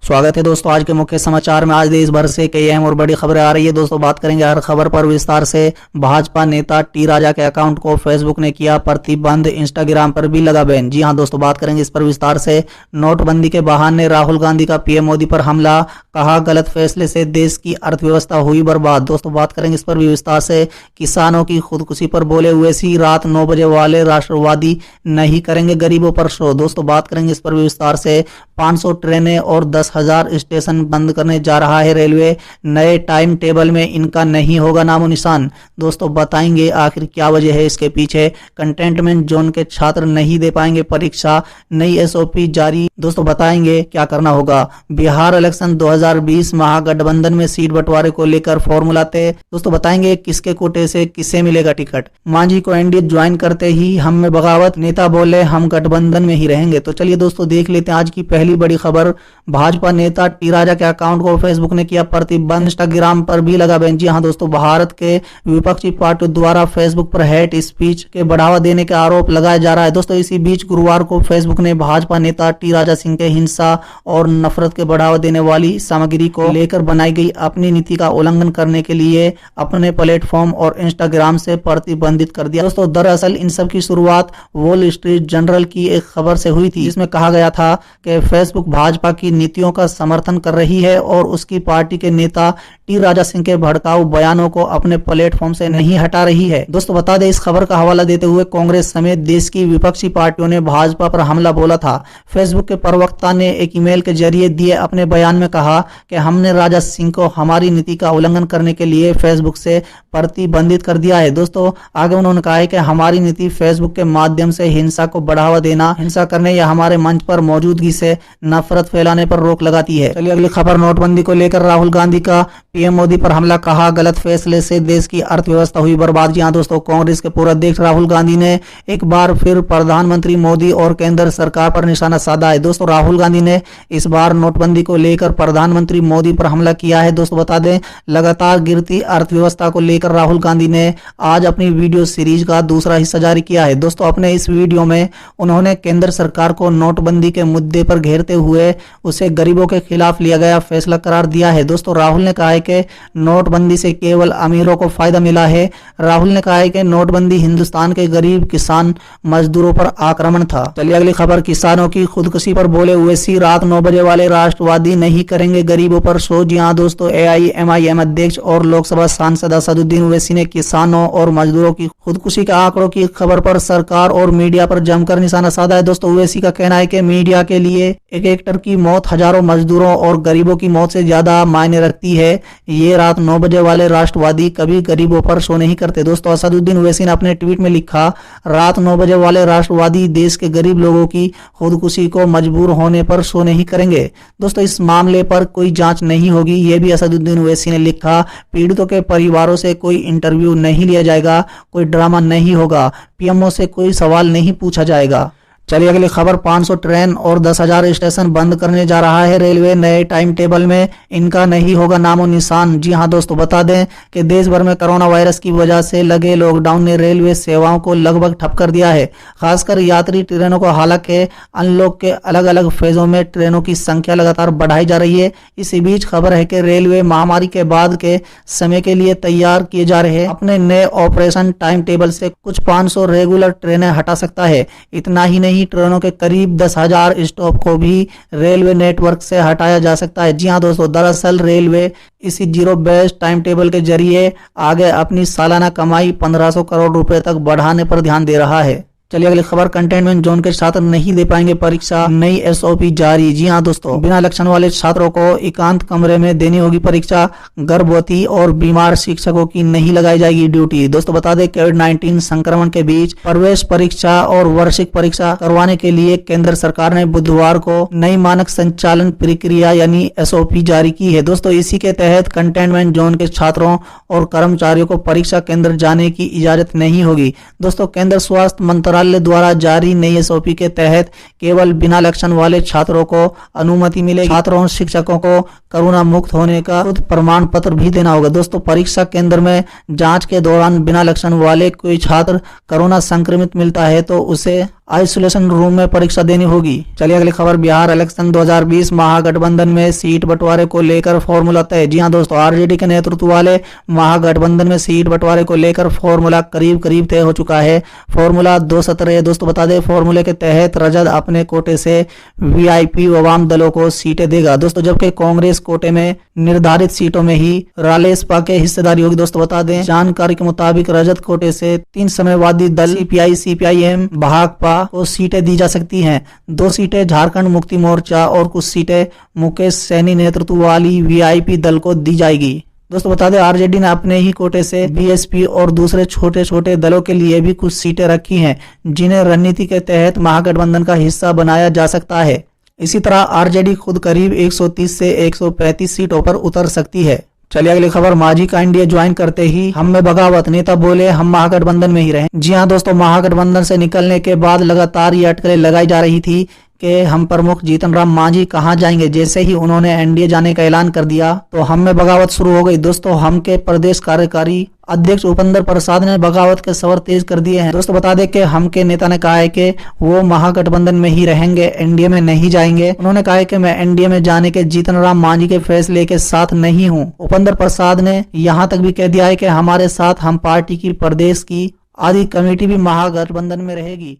स्वागत है दोस्तों आज के मुख्य समाचार में। आज देश भर से कई अहम और बड़ी खबरें आ रही है दोस्तों। बात करेंगे हर खबर पर विस्तार से। भाजपा नेता टी राजा के अकाउंट को फेसबुक ने किया प्रतिबंध, इंस्टाग्राम पर भी लगा बैन। जी हां दोस्तों, बात करेंगे इस पर विस्तार से। नोटबंदी के बहाने राहुल गांधी का पीएम मोदी पर हमला, कहा गलत फैसले से देश की अर्थव्यवस्था हुई बर्बाद। दोस्तों बात करेंगे इस पर भी विस्तार से। किसानों की खुदकुशी पर बोले ओवैसी, रात 9 बजे वाले राष्ट्रवादी नहीं करेंगे गरीबों पर शो। दोस्तों बात करेंगे इस पर भी विस्तार से। 500 ट्रेनें और 10,000 स्टेशन बंद करने जा रहा है रेलवे, नए टाइम टेबल में इनका नहीं होगा नामो निशान। दोस्तों बताएंगे आखिर क्या वजह है इसके पीछे। कंटेनमेंट जोन के छात्र नहीं दे पाएंगे परीक्षा, नई एसओपी जारी। दोस्तों बताएंगे क्या करना होगा। बिहार इलेक्शन 2020, महागठबंधन में सीट बंटवारे को लेकर फॉर्मूला तय। दोस्तों बताएंगे किसके कोटे से किसे मिलेगा टिकट। मांझी को एनडीए ज्वाइन करते ही हम में बगावत, नेता बोले हम गठबंधन में ही रहेंगे। तो चलिए दोस्तों देख लेते हैं आज की पहली बड़ी खबर। भाजपा नेता टी राजा के अकाउंट को फेसबुक ने किया प्रतिबंध, इंस्टाग्राम पर भी लगा बैन। जी हां दोस्तों, भारत के विपक्षी पार्टियों द्वारा फेसबुक पर हेट स्पीच के बढ़ावा देने का आरोप लगाया जा रहा है। दोस्तों इसी बीच गुरुवार को फेसबुक ने भाजपा नेता टी राजा सिंह के हिंसा और नफरत के बढ़ावा देने वाली सामग्री को लेकर बनाई गई अपनी नीति का उल्लंघन करने के लिए अपने प्लेटफॉर्म और इंस्टाग्राम से प्रतिबंधित कर दिया। दोस्तों दरअसल इन सब की शुरुआत वॉल स्ट्रीट जर्नल की एक खबर से हुई थी, जिसमें कहा गया था कि फेसबुक भाजपा की नीतियों का समर्थन कर रही है और उसकी पार्टी के नेता टी राजा सिंह के भड़काऊ बयानों को अपने प्लेटफॉर्म से नहीं हटा रही है। दोस्तों बता दें, इस खबर का हवाला देते हुए कांग्रेस समेत देश की विपक्षी पार्टियों ने भाजपा पर हमला बोला था। फेसबुक के प्रवक्ता ने एक ईमेल के जरिए दिए अपने बयान में कहा कि हमने राजा सिंह को हमारी नीति का उल्लंघन करने के लिए फेसबुक से प्रतिबंधित कर दिया है। दोस्तों आगे उन्होंने कहा है कि हमारी नीति फेसबुक के माध्यम से हिंसा को बढ़ावा देना, हिंसा करने या हमारे मंच पर मौजूदगी से नफरत फैलाने पर रोक लगाती है। चलिए अगली खबर। नोटबंदी को लेकर राहुल गांधी का पीएम मोदी पर हमला, कहा गलत फैसले से देश की अर्थव्यवस्था हुई बर्बाद। जी हां दोस्तों, कांग्रेस के पूर्व अध्यक्ष राहुल गांधी ने एक बार फिर प्रधानमंत्री मोदी और केंद्र सरकार पर निशाना साधा है। दोस्तों राहुल गांधी ने इस बार नोटबंदी को लेकर प्रधानमंत्री मोदी पर हमला किया है। दोस्तों बता दें, लगातार गिरती अर्थव्यवस्था को लेकर राहुल गांधी ने आज अपनी वीडियो सीरीज का दूसरा हिस्सा जारी किया है। दोस्तों अपने इस वीडियो में उन्होंने केंद्र सरकार को नोटबंदी के मुद्दे पर घेरते हुए उसे गरीबों के खिलाफ लिया गया फैसला करार दिया है। दोस्तों राहुल ने कहा है कि नोटबंदी से केवल अमीरों को फायदा मिला है। राहुल ने कहा है कि नोटबंदी हिंदुस्तान के गरीब किसान मजदूरों पर आक्रमण था। चलिए अगली खबर। किसानों की खुदकुशी पर बोले ओवैसी, रात 9 बजे वाले राष्ट्रवादी नहीं करेंगे गरीबों पर शो। जी हां दोस्तों, एआईएमआईएम अध्यक्ष और लोकसभा सांसद असदुद्दीन ओवैसी ने किसानों और मजदूरों की खुदकुशी के आंकड़ों की खबर पर सरकार और मीडिया पर जमकर निशाना साधा है। दोस्तों ओवैसी का कहना है कि मीडिया के लिए एक एक्टर की मौत हजारों मजदूरों और गरीबों की मौत से ज्यादा मायने रखती है। ये रात 9 बजे वाले राष्ट्रवादी कभी गरीबों पर शो नहीं करते। दोस्तों असदुद्दीन ओवैसी ने अपने ट्वीट में लिखा, रात 9 बजे वाले राष्ट्रवादी देश के गरीब लोगों की खुदकुशी को मजबूर होने पर शो नहीं करेंगे। दोस्तों इस मामले पर कोई जांच नहीं होगी, यह भी असदुद्दीन ओवैसी ने लिखा। पीड़ितों के परिवारों से कोई इंटरव्यू नहीं लिया जाएगा, कोई ड्रामा नहीं होगा, पीएमओ से कोई सवाल नहीं पूछा जाएगा। चलिए अगली खबर। 500 ट्रेन और 10,000 स्टेशन बंद करने जा रहा है रेलवे, नए टाइम टेबल में इनका नहीं होगा नामो निशान। जी हां दोस्तों, बता दें कि देश भर में कोरोना वायरस की वजह से लगे लॉकडाउन ने रेलवे सेवाओं को लगभग ठप कर दिया है, खासकर यात्री ट्रेनों को। हालांकि अनलॉक के अलग अलग फेजों में ट्रेनों की संख्या लगातार बढ़ाई जा रही है। इसी बीच खबर है कि रेलवे महामारी के बाद के समय के लिए तैयार किए जा रहे अपने नए ऑपरेशन टाइम टेबल से कुछ 500 रेगुलर ट्रेनें हटा सकता है। इतना ही नहीं, ट्रेनों के करीब 10,000 स्टॉप को भी रेलवे नेटवर्क से हटाया जा सकता है। जी हां दोस्तों, दरअसल रेलवे इसी जीरो बेस्ड टाइम टेबल के जरिए आगे अपनी सालाना कमाई 1500 करोड़ रुपए तक बढ़ाने पर ध्यान दे रहा है। चलिए अगली खबर। कंटेनमेंट जोन के छात्र नहीं दे पाएंगे परीक्षा, नई एसओपी जारी। जी हां दोस्तों, बिना लक्षण वाले छात्रों को एकांत कमरे में देनी होगी परीक्षा। गर्भवती और बीमार शिक्षकों की नहीं लगाई जाएगी ड्यूटी। दोस्तों बता दें, कोविड-19 संक्रमण के बीच प्रवेश परीक्षा और वार्षिक परीक्षा करवाने के लिए केंद्र सरकार ने बुधवार को नई मानक संचालन प्रक्रिया यानी एसओपी जारी की है। दोस्तों इसी के तहत कंटेनमेंट जोन के छात्रों और कर्मचारियों को परीक्षा केंद्र जाने की इजाजत नहीं होगी। दोस्तों केंद्र स्वास्थ्य मंत्रालय मंत्रालय द्वारा जारी नई एसओपी के तहत केवल बिना लक्षण वाले छात्रों को अनुमति मिलेगी। छात्रों और शिक्षकों को कोरोना मुक्त होने का प्रमाण पत्र भी देना होगा। दोस्तों, परीक्षा केंद्र में जांच के दौरान बिना लक्षण वाले कोई छात्र कोरोना संक्रमित मिलता है तो उसे आइसोलेशन रूम में परीक्षा देनी होगी। चलिए अगली खबर, बिहार इलेक्शन 2020 महागठबंधन में सीट बंटवारे को लेकर फॉर्मूला तय। जी हां दोस्तों, आरजेडी के नेतृत्व वाले महागठबंधन में सीट बंटवारे को लेकर फॉर्मूला करीब करीब तय हो चुका है। फॉर्मूला 2 सत्र है। दोस्तों बता दें, फॉर्मूले के तहत राजद अपने कोटे से वीआईपी व वाम दलों को सीटें देगा। दोस्तों, जबकि कांग्रेस कोटे में निर्धारित सीटों में ही रालेसपा के हिस्सेदारी होगी। दोस्तों बता दें, जानकारी के मुताबिक राजद कोटे से 3 समयवादी दल सीपीआई, सीपीआईएम, भाकपा को सीटें दी जा सकती हैं। 2 सीटें झारखंड मुक्ति मोर्चा और कुछ सीटें मुकेश सैनी नेतृत्व वाली वीआईपी दल को दी जाएगी। दोस्तों बता दें, आरजेडी ने अपने ही कोटे से बीएसपी और दूसरे छोटे छोटे दलों के लिए भी कुछ सीटें रखी हैं, जिन्हें रणनीति के तहत महागठबंधन का हिस्सा बनाया जा सकता है। इसी तरह आरजेडी खुद करीब 130 से 135 सीटों पर उतर सकती है। चलिए अगली खबर, मांझी का एनडीए ज्वाइन करते ही हम में बगावत, नेता बोले हम महागठबंधन में ही रहें। जी हां दोस्तों, महागठबंधन से निकलने के बाद लगातार ये अटकलें लगाई जा रही थी कि हम प्रमुख जीतन राम मांझी कहां जाएंगे। जैसे ही उन्होंने एनडीए जाने का ऐलान कर दिया तो हम में बगावत शुरू हो गई। दोस्तों, हम के प्रदेश कार्यकारी अध्यक्ष उपेंद्र प्रसाद ने बगावत के सवर तेज कर दिए हैं। दोस्तों बता दें कि हम के नेता ने कहा है कि वो महागठबंधन में ही रहेंगे, एनडीए में नहीं जाएंगे। उन्होंने कहा है कि मैं एनडीए में जाने के जीतन राम मांझी के फैसले के साथ नहीं हूं। उपेंद्र प्रसाद ने यहां तक भी कह दिया है कि हमारे साथ हम पार्टी की प्रदेश की आदि कमेटी भी महागठबंधन में रहेगी।